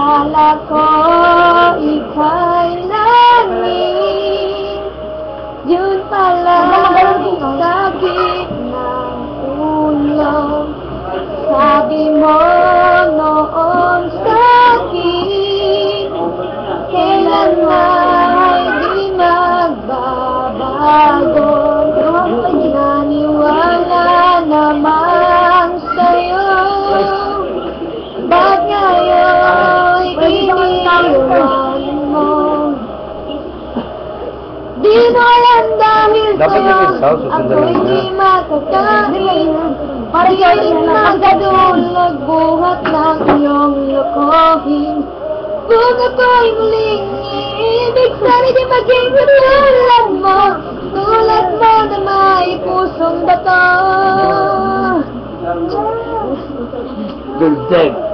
Akala ko ika'y langit, yun pala sakit ng ulo. Sabi mo noon sa'kin, kailan ay di magbabago. Naniwala naman sa'yo, ba't ngayon iniwan mo? Di mo alam dahil sa'yo ako'y di makakain. Pariyain magdadulog buhat ng iyong lokohin. Kung ako'y muling iibig, sana'y di maging katulad mo. Tulad mo na may pusong bato. Good day.